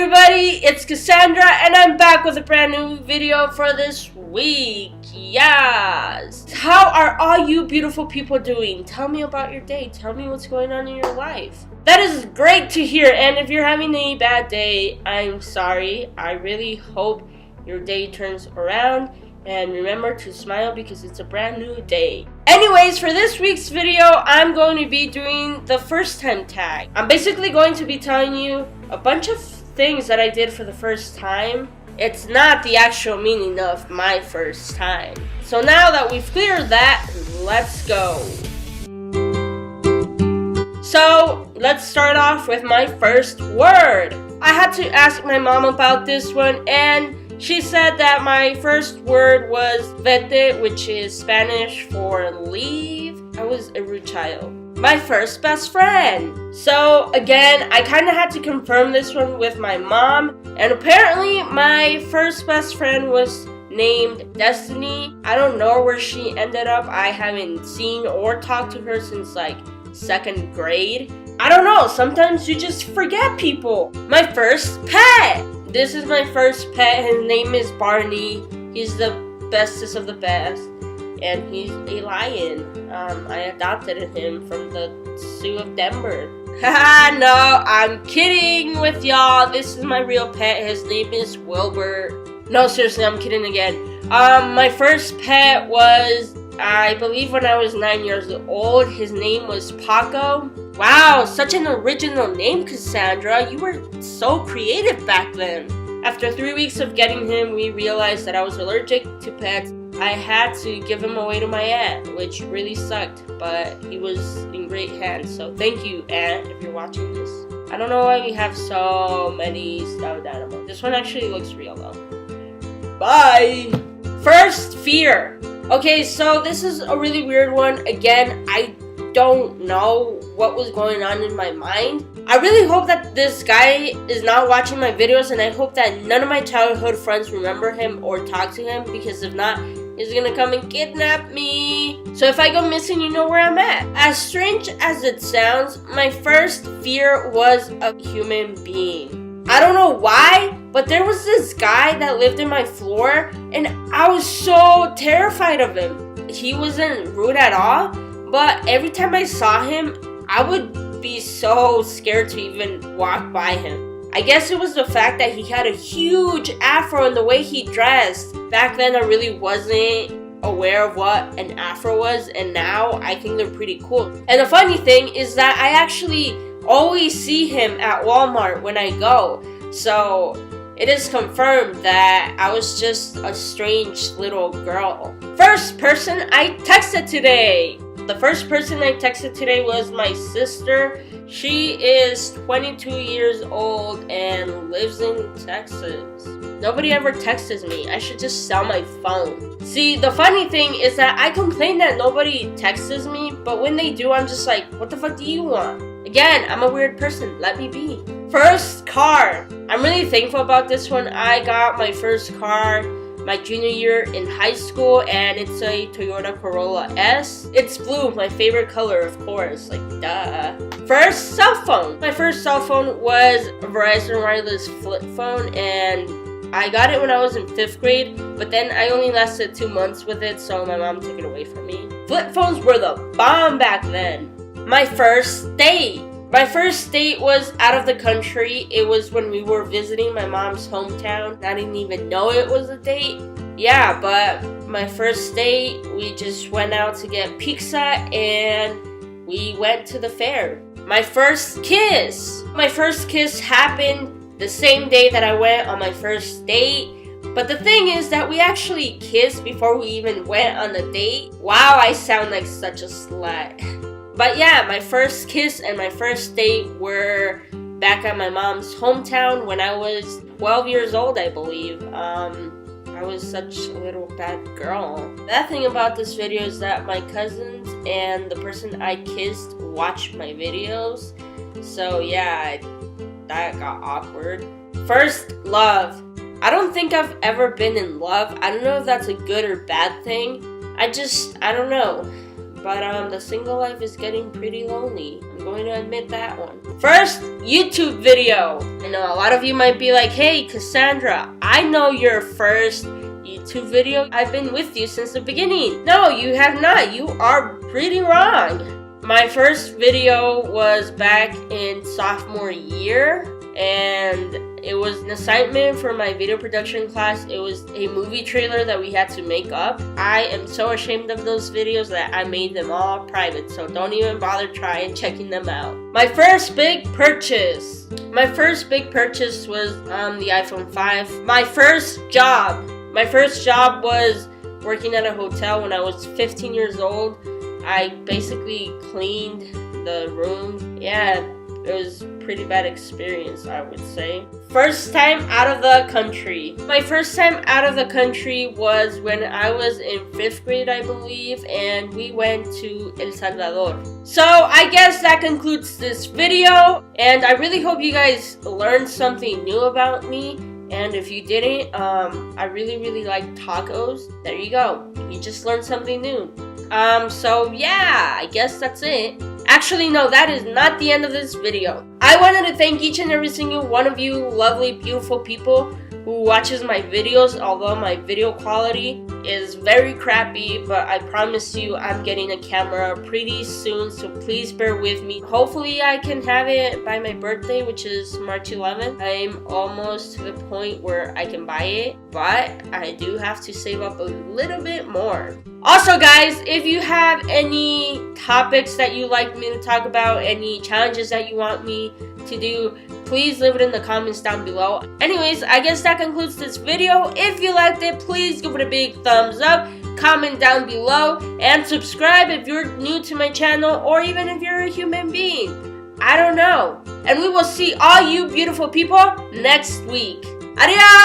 everybody, it's Cassandra and I'm back with a brand new video for this week. Yes! How are all you beautiful people doing? Tell me about your day. Tell me what's going on in your life. That is great to hear, and if you're having a bad day, I'm sorry. I really hope your day turns around, and remember to smile because it's a brand new day. Anyways, for this week's video, I'm going to be doing the first time tag. I'm basically going to be telling you a bunch of things that I did for the first time. It's not the actual meaning of my first time. So now that we've cleared that, let's go. So let's start off with my first word. I had to ask my mom about this one, and she said that my first word was vete, which is Spanish for leave. I was a rude child. My first best friend. So again, I kind of had to confirm this one with my mom, and apparently my first best friend was named Destiny. I don't know where she ended up. I haven't seen or talked to her since like 2nd grade. I don't know, sometimes you just forget people. My first pet. This is my first pet. His name is Barney. He's the bestest of the best, and he's a lion. I adopted him from the Zoo of Denver. Haha, no, I'm kidding with y'all. This is my real pet. His name is Wilbur. No, seriously, I'm kidding again. My first pet was, I believe, when I was 9 years old. His name was Paco. Wow, such an original name, Cassandra. You were so creative back then. After 3 weeks of getting him, we realized that I was allergic to pets. I had to give him away to my aunt, which really sucked, but he was in great hands. So thank you, aunt, if you're watching this. I don't know why we have so many stuffed animals. This one actually looks real though. Bye! First fear. Okay, so this is a really weird one. Again, I don't know what was going on in my mind. I really hope that this guy is not watching my videos, and I hope that none of my childhood friends remember him or talk to him, because if not, he's gonna come and kidnap me. So if I go missing, you know where I'm at. As strange as it sounds, my first fear was a human being. I don't know why, but there was this guy that lived in my floor, and I was so terrified of him. He wasn't rude at all, but every time I saw him, I would be so scared to even walk by him. I guess it was the fact that he had a huge afro and the way he dressed. Back then, I really wasn't aware of what an afro was, and now I think they're pretty cool. And the funny thing is that I actually always see him at Walmart when I go. So it is confirmed that I was just a strange little girl. First person I texted today. The first person I texted today was my sister. She is 22 years old and lives in Texas. Nobody ever texts me. I should just sell my phone. See, the funny thing is that I complain that nobody texts me, but when they do, I'm just like, what the fuck do you want? Again, I'm a weird person. Let me be. First car. I'm really thankful about this one. I got my first car my junior year in high school, and it's a Toyota Corolla S. It's blue, my favorite color, of course, like duh. First cell phone. My first cell phone was a Verizon wireless flip phone, and I got it when I was in 5th grade, but then I only lasted 2 months with it, so my mom took it away from me. Flip phones were the bomb back then. My first date. My first date was out of the country. It was when we were visiting my mom's hometown. I didn't even know it was a date. Yeah, but my first date, we just went out to get pizza and we went to the fair. My first kiss. My first kiss happened the same day that I went on my first date. But the thing is that we actually kissed before we even went on the date. Wow, I sound like such a slut. But yeah, my first kiss and my first date were back at my mom's hometown when I was 12 years old, I believe. I was such a little bad girl. The bad thing about this video is that my cousins and the person I kissed watched my videos. So yeah, that got awkward. First love. I don't think I've ever been in love. I don't know if that's a good or bad thing. I don't know. But the single life is getting pretty lonely. I'm going to admit that one. First YouTube video. I know a lot of you might be like, hey Cassandra, I know your first YouTube video. I've been with you since the beginning. No, you have not. You are pretty wrong. My first video was back in sophomore year, and it was an assignment for my video production class. It was a movie trailer that we had to make up. I am so ashamed of those videos that I made them all private, so don't even bother trying checking them out. My first big purchase was the iPhone 5. My first job was working at a hotel when I was 15 years old. I basically cleaned the room. Yeah, it was a pretty bad experience, I would say. First time out of the country. My first time out of the country was when I was in 5th grade, I believe, and we went to El Salvador. So I guess that concludes this video, and I really hope you guys learned something new about me. And if you didn't, I really like tacos. There you go. You just learned something new. So yeah, I guess that's it. Actually, no, that is not the end of this video. I wanted to thank each and every single one of you lovely, beautiful people who watches my videos, although my video quality is very crappy, but I promise you I'm getting a camera pretty soon, so please bear with me. Hopefully I can have it by my birthday, which is March 11th. I'm almost to the point where I can buy it, but I do have to save up a little bit more. Also guys, if you have any topics that you'd like me to talk about, any challenges that you want me to do, please leave it in the comments down below. Anyways, I guess that concludes this video. If you liked it, please give it a big thumbs up, comment down below, and subscribe if you're new to my channel, or even if you're a human being. I don't know. And we will see all you beautiful people next week. Adios!